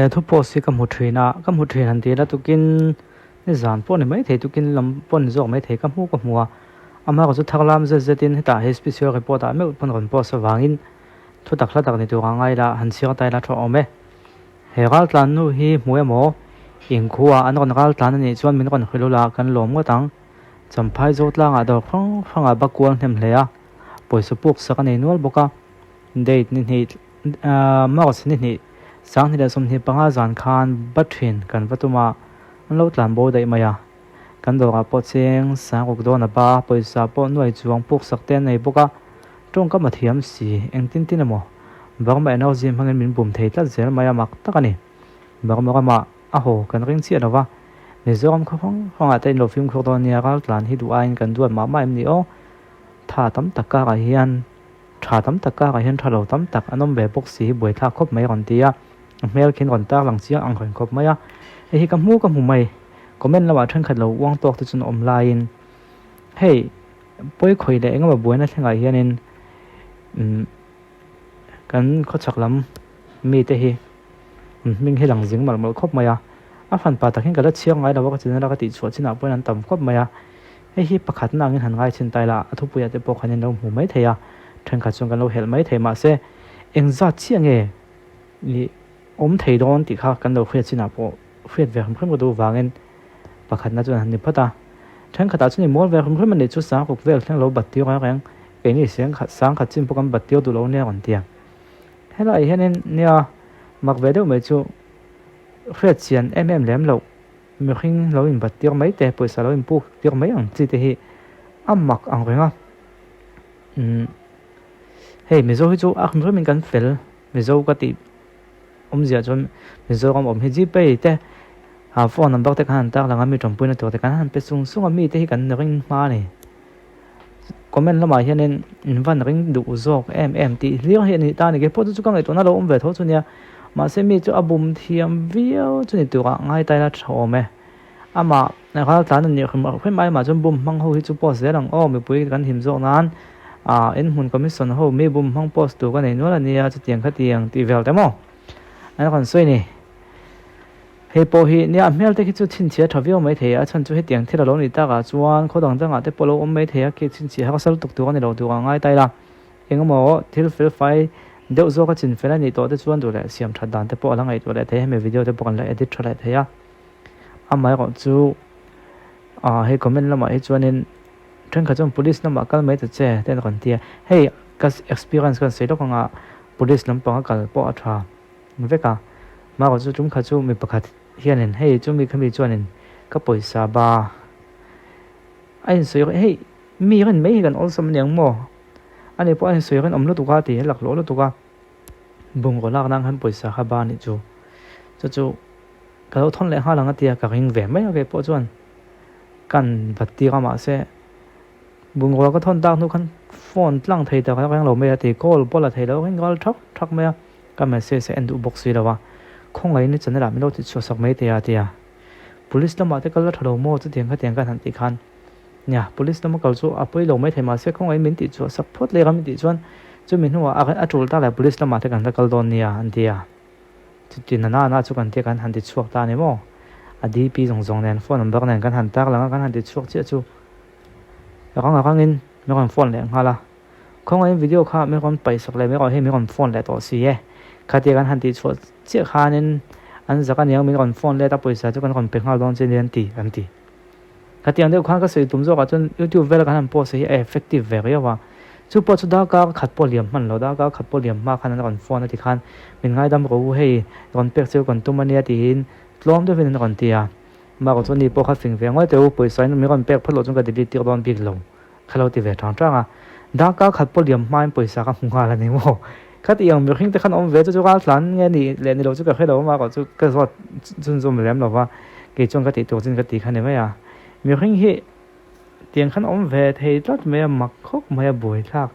he thu po si kam hu thrin han ti la tukin ni zan po ni mai thei tukin lam pon zo mai thei kam hu ka hmuwa ama ko chu thaklam zetin heta he special report a me pon ron po sa wangin thu tak hla tak ni tu ngai la han sia tai la tho ome he gal tlan nu hi hmuya mo in khuwa an ron gal tlan ni chuan min ron khilula kan lom ngo tang champhai zo tlanga do khanga bakuang hnem hlea poisa puk sakani nual boka date ni ni ma ko ni ni sang ni da som ni panga zan khan bathin kan watuma an lo tlan bo dai maya kan do ga po cheng sang ok do na ba poisa po nuai chuang puk sakten nei boka tong ka mathiam si eng tin tin amo bangma no jim hangin min bum thei tla zer maya mak takani bangma ma a ho kan ring chi anawa mizoram khong atain lo film khor do nia gal tlan hi du ain kan du ma em ni o tha tam taka ga hian tha lo tam tak anom be box si boi tha khop mai ron tia mel khin ron ta lang chia ang khoin khop maya hi kam mu mai comment lawa than khat lo wang tok tu chun om line hey poi khoi le engama boina thenga hianin kan kho chaklam mi te hi ming he lang jing mal mal khop maya a fan pa takin kala chiang ngai lawa ka chin ra ka ti chho china poin an tam khop maya hi pakhat na ngin han ngai chin tai la athu puya te po khanin lo mu mai theya than kha chung kan lo hel mai the ma se engza chiang e ni om thei don ti kha kan lo khwe china po khwet ve kham kham do wangin pakhat na chun han ni phata than kha ta chuni mol ve kham kham ni chu sa ko vel thang lo bat ti ga reng e ni seng kha sang kha chim po kam bat ti du lo ne on tia hela i hanin nia mak ve do me chu khwet chian lem lo mi khing lo in bat ti mai te poisa lo in pu ti mai ang chi te hi amak ang renga hey mizo hi chu akhn min kan fel mizo ka ti zia chon mizo kam hi ji pe te ha phone number te kan tak langa mi tom puina to te kan han pe sung mi te hi kan ring ma ni comment lama hianin van ring du zok ti liang hi ni ta ni ge po chu kang e to na lo ve tho chu nia ma se mi chu abum thiam vio chu ni tu ga ngai tai la thome ama na kha tan ni khoi mai ma chon bum mang ho hi chu po se lang mi pui kan him zo nan in hun commission ho me bum mang post tu ka nei no la nia chu tiang kha tiang ti vel te mo an kan soi ni he po hi nia mel te ki chu thin chia thavio mai the a chan chu he tiang thila lo ni ta ga chuan khodang janga te polo om mai the a ki thin chi ha sal tuk tu ka ni lo tu ngai tai la engamo thil fel fai deuh zo ka chin fel ani to te chuan du le siam tha dan te po lang ai to le the me video te po kan la edit thla the ya amai ko chu he comment lama he chuanin tren kha chon police lama kal mai te che ten kan tia hey kas experience kan sei lo kanga police lam pa kal po atha veka ma ko chu tum kha chu mi pakhat hianin hey chu mi khami chuanin ka poisa ba ai soi hey mi ran mai kan also manyang mo ani po ai soi ran omlo tu ka ti lak lo tu ka bung ko lak nang han poisa kha ba ni chu chu ka lo thon le ha langa tia ka ring ve mai ke po chuan kan batti ka ma se bung ko ka thon tak nu khan phone tlang thei ta ka rang lo me ti call pola thei lo ring gal thak me ka message se endu box wi lawa khong ai ni chanela mi lo ti chu sak mai te ya tia police lama te kal thalo mo chu tiang ka han ti khan nya police lama kal chu apoi lo mai thei ma se khong ai min ti chu sak phot le gam ti chuan chu min huwa a tul ta la police lama te kan kal don nia an tia tin na chu kan te kan han ti chuak ta ni mo adi pi zong nen phone number nen kan han tak langa kan han ti chuak che chu rang in me kon phone le ngala khong ai video kha me kon pai sak le me ko he me kon phone le to si ye khati kan han ti chuak che khanin an zaka niang me kon phone le ta poisa chu kan kon pe ngal don chen ti an ti khati ang de kha ka sei tum zo ka chun youtube vel kan han post hi effective ve wa chu po chu da ka khat po liam man lo da ka khat po liam ma khan an kon phone ti khan min ngai dam ro hei kon pek chu kon tumania ti hin tlom de ven kon tia ma ko chuni po kha fing ve ngoi te u poisa in me kon pek phalo chung ka di ti don big lo khalo ti ve thang tanga da ka khat po liam ma poisa ka hunga la ni mo khati yang mi khing te khan om ve chu ka tlan nge ni le ni lo chu ka khelo ma ko chu ka zo chun zum lem lo wa ke chung ka ti to chin ka ti khan ne ma ya mi khing hi tiang khan om ve thei tat me mak khok me boi thak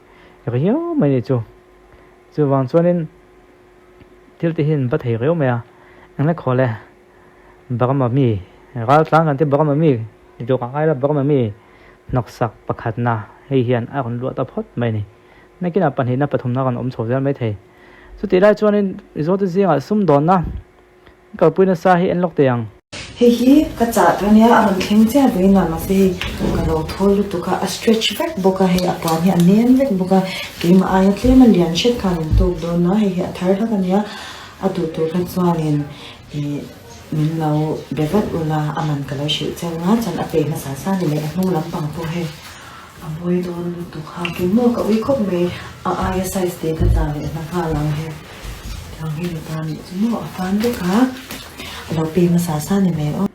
rio mai ni chu wang chuanin til te hin ba thei rio me a ang le khole bagama mi gal tlang kan te bagama mi ni to ka ai la bagama mi nok sak pakhat na hei hian a kon lu ta phot mai ni na kina pan hi na pathum na kan om chho jar mai thei chu ti lai chuanin resort zinga sum don na ka puina sa hi en lok te ang Hi ka cha thania an thleng che beina ma se ka lo thol tu ka a stretch vek boka he apa ni anen vek boka ke ma ai tle ma lian shet kan tu do na he a thar tha kania a tu ka chuanin min lo bevat ula aman kala shi changa chan a pe ma sa ni le nu lam pang po he a boi don tu kha ke mo ka wi khop me a ai size te ka ta le na kha lang he thang hi ni tan mo a fan de ka lo pe ma sa ni me o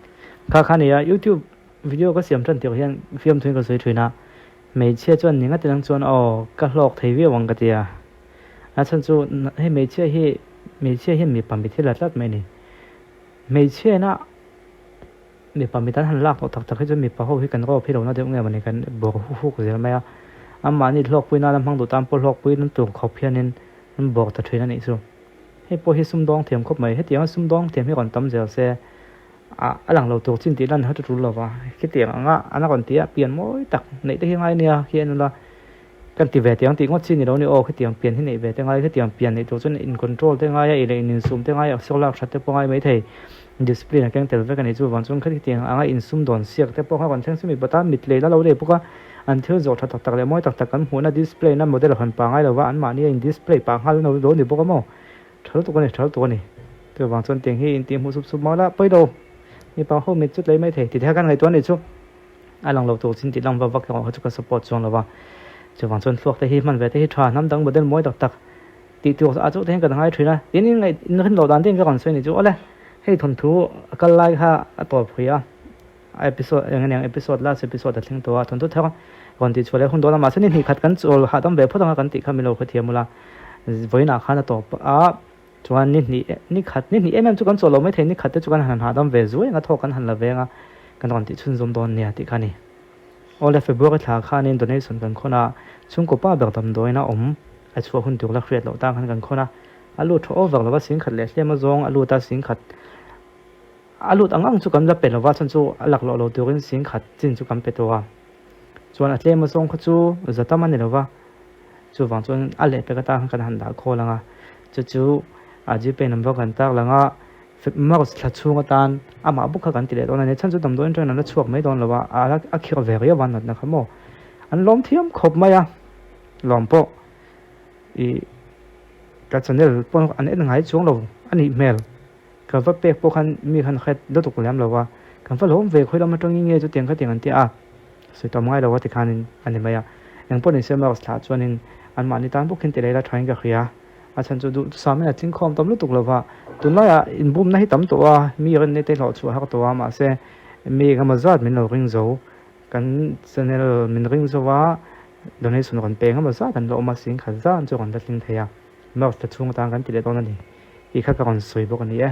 kha kha ni ya YouTube video ka siam than ti hian film thun ka soi thina mei che chuan ninga tenang chuan o ka hlok thei vi wang ka tia a chan chu he mei che hi mi pam bi thila tlat mai ni mei che na mi pam mi tan han lak tak tak chu mi pa ho hi kan ro phi ro na de nge mani kan bo hu ko zel mai amma ni hlok puina lam hang du tam po hlok puin nan tu khop hianin nan bo ta thina ni chu he po hi sum dong them khop mai he tiang sum dong them hi kon tam zel se alang lo tu chin ti lan ha tu lo wa ki tiang anga ana kon tia pian moi tak nei te hi ngai nia hian la kan ti ve tiang ti ngot chin ni ro ni o ki tiang pian hi nei ve te ngai ki tiang pian nei tu chun in control te ngai ile in sum te ngai so lak that te po ngai mai thei display na keng tel ve kan ni chu wan chun khari tiang anga in sum don siak te po kha kon theng sumi bata mit le la lo le puka an thil zo that tak le moi tak tak kan huna display na model han pa ngai lo wa an ma ni in display pa hal no do ni po mo thal tu ni tu wan chun tiang hi in ti mu sup ma la poi do ni pa ho mit chút lấy mấy thầy thì theo căn ngày tuần này chú ai lòng lầu tổ xin chỉ lòng vào vắc họ chú có support chuông là vào chú vàng xuân phước thì hi man về thì trà năm đằng bữa đến mỗi đặc đặc thì chú chú thấy cái hai chuyện này đến ngày nó hình đầu đàn tiên cái còn xoay này chú ơi hay thuần thú cái like ha tổ phơi episode yang episode last episode thing to thuần thú theo còn thì chú lấy không đó là mà xin thì khát cắn chú hạ tâm về phút đó cắn tị khăm mình khơi thiềm mula với nào khá là tổ chuan ni khat ni em chu kan cholo mai the ni khat te chu kan han hadam ve zui nga thok kan han la venga kan ron ti chun zum don nia ti khani ole february thla khanin donation kan khona chung ko pa ber dam doina a chu hun tuk la khret lo ta kan khona alu tho over lo wa sing khat le hlema zong alu ta sing khat alu angang chu kan la pe lo wa chan chu alak lo turin sing khat chin chu kan pe to wa chuan a hlema zong kha chu zatama ni lo wa chu wang chuan ale pe ka ta kan han da kholanga chu aji pe number kan tak langa mars thla chunga tan ama bukha kan tile don ne chan chu dam do entran na chuak mai don lawa a khir ve ya wan na khamo an lom thiam khop maya lom po I ka channel pon an en ngai chung lo ani mail ka va pek po khan mi khan khat do to kulam lawa kan fa lom ve khoila ma tong nge chu tiang kha tiang an ti a so to mai lawa ti khanin ani maya yang pon se mars thla chuanin an mani tan bukhin tile la thain ka khia a chan chu du samen a ching khom tam lu tuk lova tunla ya in bum na hi tam to a mi ren ne te lo chu ha to a ma se mi ga ma zat min lo ring zo kan channel min ring zo wa donation kon pe ga ma zat an lo ma sing kha zan chu kon da tling theya ma ta chung ta kan ti le ton ani I kha ka kon soi bo kan ni e